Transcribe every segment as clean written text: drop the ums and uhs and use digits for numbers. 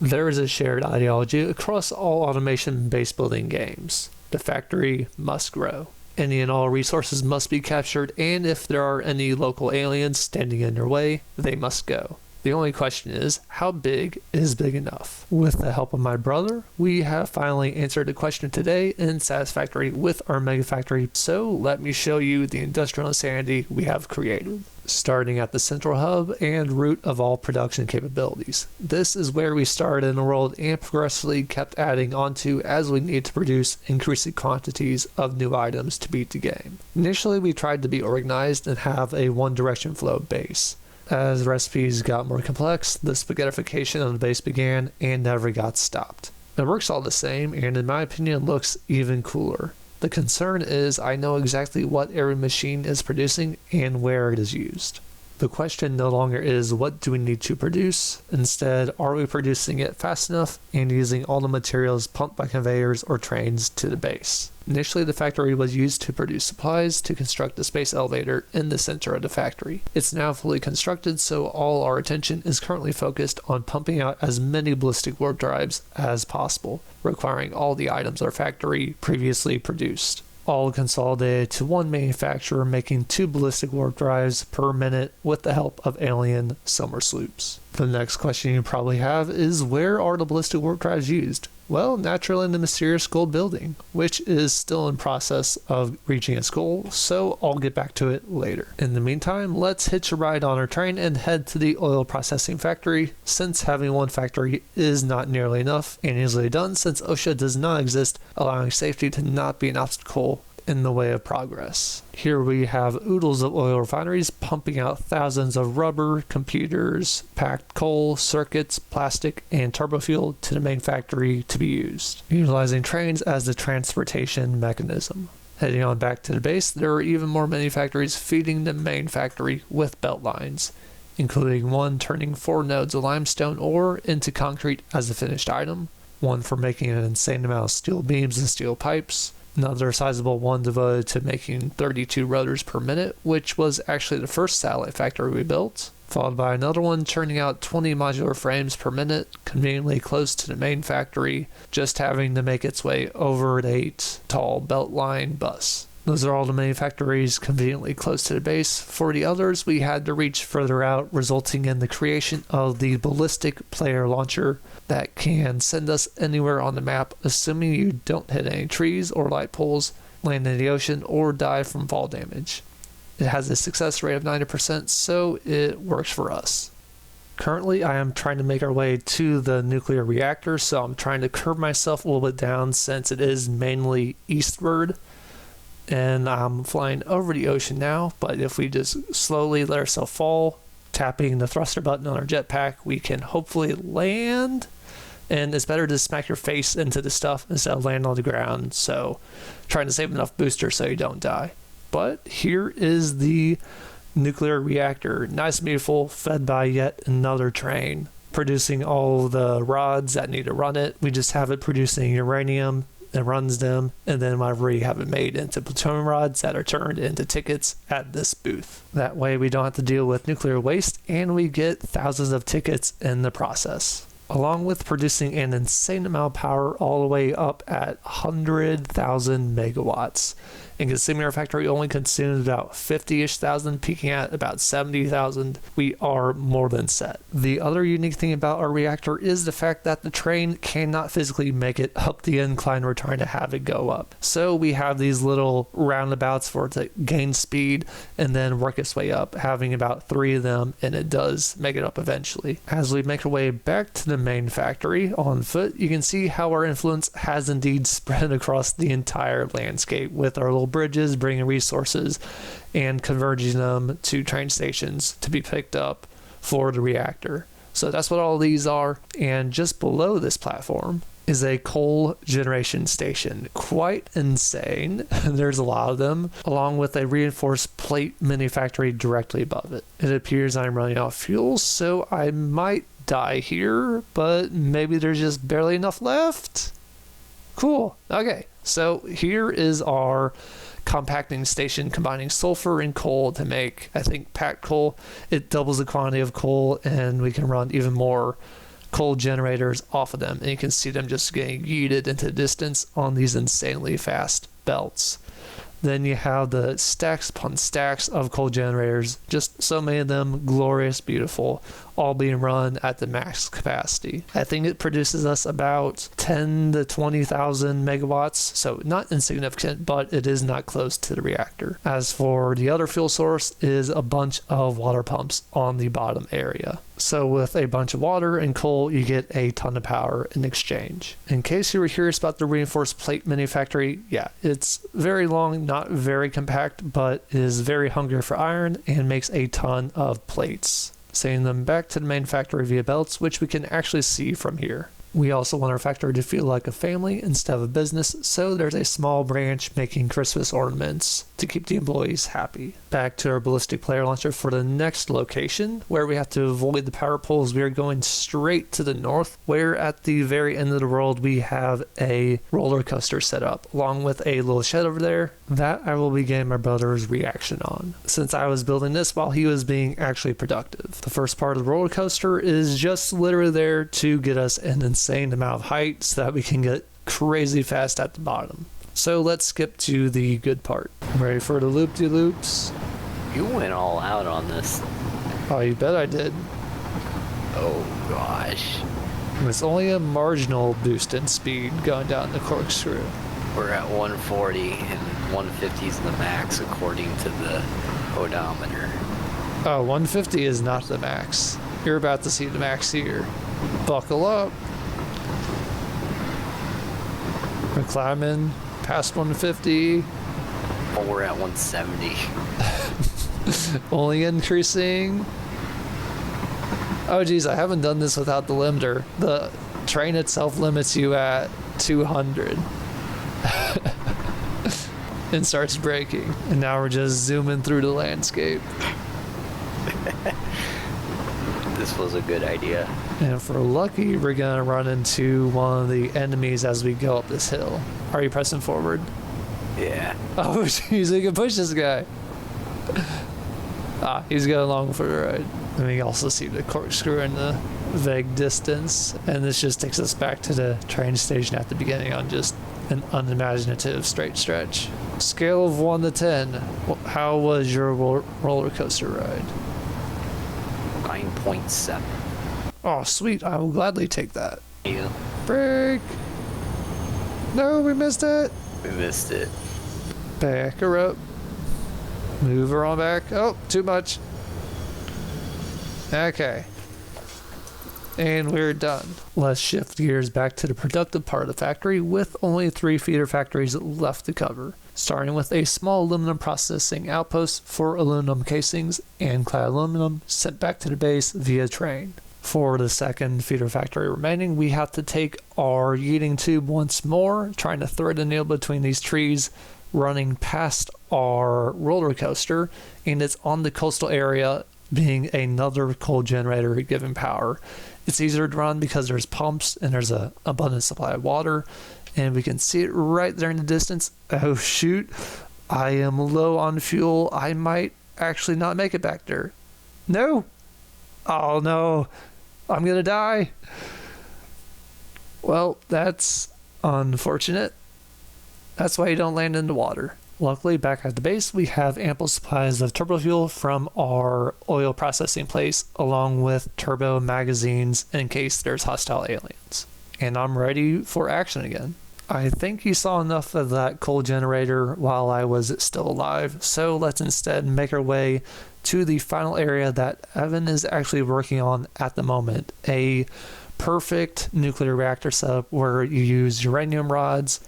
There is a shared ideology across all automation-based building games. The factory must grow. Any and all resources must be captured, and if there are any local aliens standing in your way, they must go. The only question is, how big is big enough? With the help of my brother, we have finally answered the question today in Satisfactory with our mega factory, so let me show you the industrial insanity we have created. Starting at the central hub and root of all production capabilities. This is where we started in the world and progressively kept adding onto as we need to produce increasing quantities of new items to beat the game. Initially, we tried to be organized and have a one-direction flow base. As recipes got more complex, the spaghettification of the base began and never got stopped. It works all the same, and in my opinion looks even cooler. The concern is I know exactly what every machine is producing and where it is used. The question no longer is what do we need to produce, instead are we producing it fast enough and using all the materials pumped by conveyors or trains to the base. Initially the factory was used to produce supplies to construct the space elevator in the center of the factory. It's now fully constructed, so all our attention is currently focused on pumping out as many ballistic warp drives as possible, requiring all the items our factory previously produced. All consolidated to one manufacturer making 2 ballistic warp drives per minute with the help of alien summer sloops. The next question you probably have is, where are the ballistic warp drives used? Well, naturally in the mysterious gold building, which is still in process of reaching its goal, so I'll get back to it later. In the meantime, let's hitch a ride on our train and head to the oil processing factory, since having one factory is not nearly enough and easily done since OSHA does not exist, allowing safety to not be an obstacle in the way of progress. Here we have oodles of oil refineries pumping out thousands of rubber, computers, packed coal, circuits, plastic, and turbo fuel to the main factory to be used, utilizing trains as the transportation mechanism. Heading on back to the base, there are even more mini factories feeding the main factory with belt lines, including one turning 4 nodes of limestone ore into concrete as a finished item, one for making an insane amount of steel beams and steel pipes, another sizable one devoted to making 32 rotors per minute, which was actually the first satellite factory we built, followed by another one churning out 20 modular frames per minute, conveniently close to the main factory, just having to make its way over an 8-tall beltline bus. Those are all the main factories conveniently close to the base. For the others, we had to reach further out, resulting in the creation of the ballistic player launcher that can send us anywhere on the map, assuming you don't hit any trees or light poles, land in the ocean, or die from fall damage. It has a success rate of 90%, so it works for us. Currently, I am trying to make our way to the nuclear reactor, so I'm trying to curb myself a little bit down since it is mainly eastward. And I'm flying over the ocean now, but if we just slowly let ourselves fall, tapping the thruster button on our jetpack, we can hopefully land. And it's better to smack your face into the stuff instead of land on the ground, so trying to save enough booster so you don't die. But here is the nuclear reactor, nice and beautiful, fed by yet another train, producing all the rods that need to run it. We just have it producing uranium. It runs them, and then whenever we have it made into plutonium rods that are turned into tickets at this booth. That way we don't have to deal with nuclear waste, and we get thousands of tickets in the process. Along with producing an insane amount of power all the way up at 100,000 megawatts. And considering our factory only consumes about 50-ish thousand, peaking at about 70,000, we are more than set. The other unique thing about our reactor is the fact that the train cannot physically make it up the incline we're trying to have it go up. So we have these little roundabouts for it to gain speed and then work its way up, having about 3 of them, and it does make it up eventually. As we make our way back to the main factory on foot, you can see how our influence has indeed spread across the entire landscape, with our little bridges bringing resources and converging them to train stations to be picked up for the reactor. So that's what all these are. And just below this platform is a coal generation station. Quite insane. There's a lot of them, along with a reinforced plate mini factory directly above it. It appears I'm running out of fuel, so I might die here, but maybe there's just barely enough left. Cool. Okay, so here is our compacting station combining sulfur and coal to make, I think, packed coal. It doubles the quantity of coal, and we can run even more coal generators off of them, and you can see them just getting yeeted into the distance on these insanely fast belts. Then you have the stacks upon stacks of coal generators, just so many of them, glorious, beautiful, all being run at the max capacity. I think it produces us about 10 to 20,000 megawatts, so not insignificant, but it is not close to the reactor. As for the other fuel source is a bunch of water pumps on the bottom area. So with a bunch of water and coal, you get a ton of power in exchange. In case you were curious about the reinforced plate manufactory, yeah, it's very long, not very compact, but is very hungry for iron and makes a ton of plates, sending them back to the main factory via belts, which we can actually see from here. We also want our factory to feel like a family instead of a business, so there's a small branch making Christmas ornaments to keep the employees happy. Back to our ballistic player launcher for the next location, where we have to avoid the power poles. We are going straight to the north, where at the very end of the world we have a roller coaster set up, along with a little shed over there. That I will be getting my brother's reaction on, since I was building this while he was being actually productive. The first part of the roller coaster is just literally there to get us an insane amount of height so that we can get crazy fast at the bottom. So let's skip to the good part. Ready for the loop-de-loops? You went all out on this. Oh, you bet I did. Oh gosh. It's only a marginal boost in speed going down the corkscrew. We're at 140 and 150 is the max according to the odometer. Oh, 150 is not the max. You're about to see the max here. Buckle up. We're climbing past 150. Oh, we're at 170. Only increasing. Oh geez, I haven't done this without the limiter. The train itself limits you at 200. And starts braking. And now we're just zooming through the landscape. This was a good idea. And if we're lucky, we're gonna run into one of the enemies as we go up this hill. Are you pressing forward? Yeah. Oh jeez, we can push this guy. He's going along for the ride. And we also see the corkscrew in the vague distance. And this just takes us back to the train station at the beginning on just an unimaginative straight stretch. Scale of 1 to 10. How was your roller coaster ride? 9.7. Oh, sweet. I will gladly take that. You. Break. No, we missed it. We missed it. Back her up. Move her on back. Oh, too much. Okay. And we're done. Let's shift gears back to the productive part of the factory with only 3 feeder factories left to cover. Starting with a small aluminum processing outpost for aluminum casings and clad aluminum sent back to the base via train. For the second feeder factory remaining, we have to take our yeeting tube once more, trying to thread a needle between these trees, running past our roller coaster, and it's on the coastal area, being another coal generator giving power. It's easier to run because there's pumps and there's an abundant supply of water, and we can see it right there in the distance. Oh shoot, I am low on fuel. I might actually not make it back there. No! Oh no, I'm gonna die. Well, that's unfortunate. That's why you don't land in the water. Luckily, back at the base, we have ample supplies of turbo fuel from our oil processing place, along with turbo magazines in case there's hostile aliens. And I'm ready for action again. I think you saw enough of that coal generator while I was still alive, so let's instead make our way to the final area that Evan is actually working on at the moment. A perfect nuclear reactor setup where you use uranium rods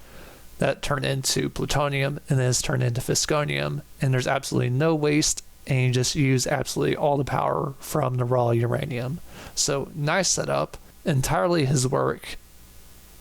that turn into plutonium and then it's turned into fisconium, and there's absolutely no waste, and you just use absolutely all the power from the raw uranium. So nice setup, entirely his work,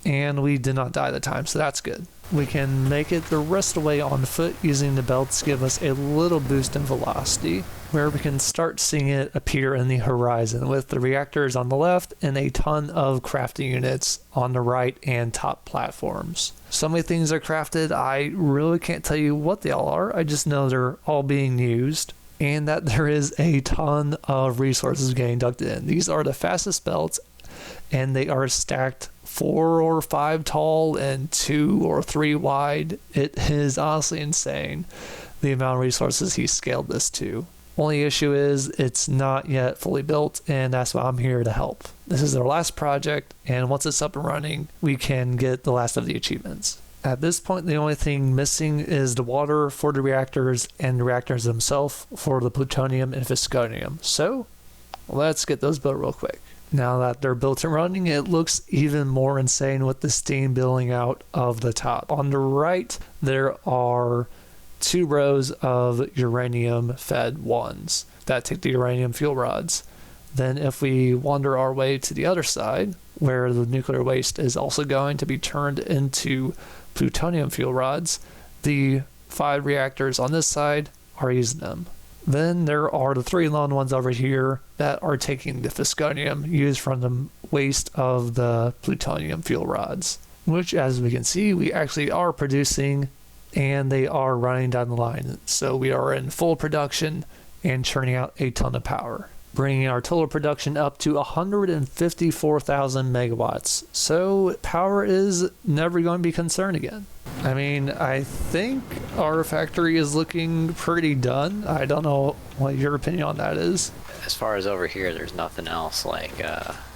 and we did not die at the time, so that's good. We can make it the rest of the way on foot using the belts to give us a little boost in velocity, where we can start seeing it appear in the horizon with the reactors on the left and a ton of crafting units on the right and top platforms. So many things are crafted, I really can't tell you what they all are. I just know they're all being used and that there is a ton of resources getting dumped in. These are the fastest belts, and they are stacked 4 or 5 tall and 2 or 3 wide. It is honestly insane the amount of resources he scaled this to. Only issue is it's not yet fully built, and that's why I'm here to help. This is our last project, and once it's up and running, we can get the last of the achievements. At this point, the only thing missing is the water for the reactors and the reactors themselves for the plutonium and visconium. So, let's get those built real quick. Now that they're built and running, it looks even more insane with the steam billowing out of the top. On the right, there are 2 rows of uranium-fed ones that take the uranium fuel rods. Then if we wander our way to the other side, where the nuclear waste is also going to be turned into plutonium fuel rods, the 5 reactors on this side are using them. Then there are the 3 lone ones over here that are taking the visconium used from the waste of the plutonium fuel rods, which, as we can see, we actually are producing, and they are running down the line. So we are in full production and churning out a ton of power, bringing our total production up to 154,000 megawatts. So power is never going to be a concern again. I mean, I think our factory is looking pretty done. I don't know what your opinion on that is. As far as over here, there's nothing else. Like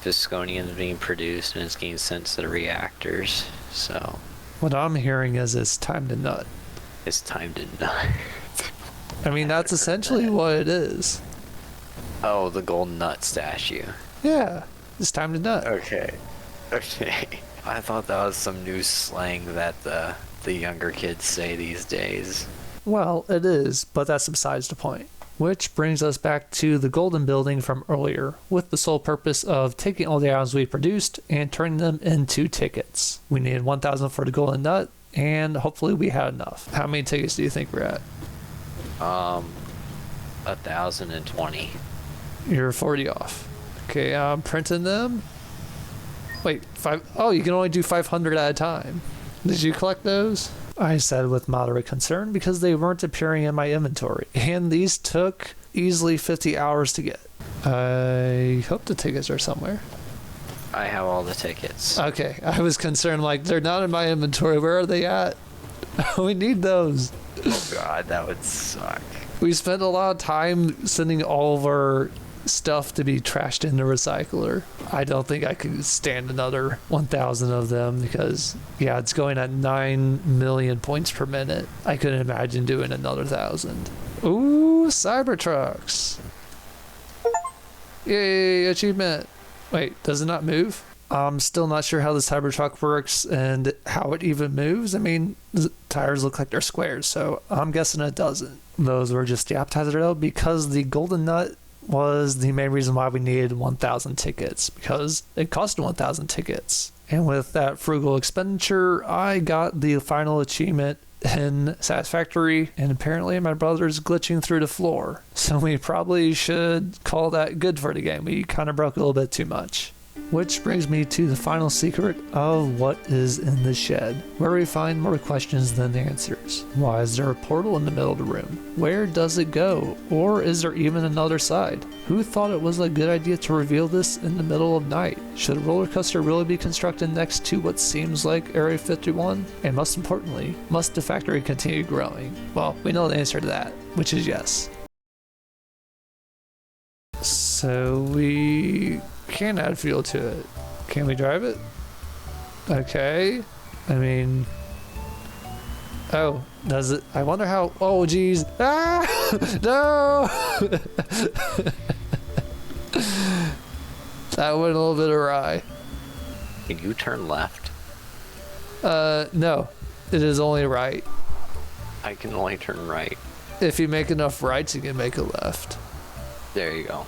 visconium is being produced and it's getting sent to the reactors. So what I'm hearing is it's time to nut. It's time to nut. I mean, that's essentially what it is. Oh, the golden nut statue. Yeah, it's time to nut. Okay. I thought that was some new slang that the younger kids say these days. Well, it is, but that's besides the point. Which brings us back to the golden building from earlier, with the sole purpose of taking all the items we produced and turning them into tickets. We needed 1,000 for the golden nut, and hopefully we had enough. How many tickets do you think we're at? 1,020. You're 40 off. Okay, I'm printing them. Wait, 5? Oh, you can only do 500 at a time. Did you collect those? I said with moderate concern because they weren't appearing in my inventory, and these took easily 50 hours to get. I hope the tickets are somewhere. I have all the tickets. Okay, I was concerned, like, they're not in my inventory. Where are they at? We need those. Oh god, that would suck. We spent a lot of time sending all of our stuff to be trashed in the recycler. I don't think I could stand another 1,000 of them because, yeah, it's going at 9 million points per minute. I couldn't imagine doing another 1,000. Ooh, Cybertrucks. Yay, achievement. Wait, does it not move? I'm still not sure how the Cybertruck works and how it even moves. I mean, the tires look like they're squares, so I'm guessing it doesn't. Those were just the appetizer though, because the golden nut was the main reason why we needed 1,000 tickets, because it cost 1,000 tickets. And with that frugal expenditure, I got the final achievement in Satisfactory, and apparently my brother's glitching through the floor. So we probably should call that good for the game. We kind of broke a little bit too much. Which brings me to the final secret of what is in the shed, where we find more questions than answers. Why is there a portal in the middle of the room? Where does it go? Or is there even another side? Who thought it was a good idea to reveal this in the middle of night? Should a roller coaster really be constructed next to what seems like Area 51? And most importantly, must the factory continue growing? Well, we know the answer to that, which is yes. So we can add fuel to it. Can we drive it? Okay. I mean... Oh, does it? I wonder how... Oh, geez. Ah! No! That went a little bit awry. Can you turn left? No. It is only right. I can only turn right. If you make enough rights, you can make a left. There you go.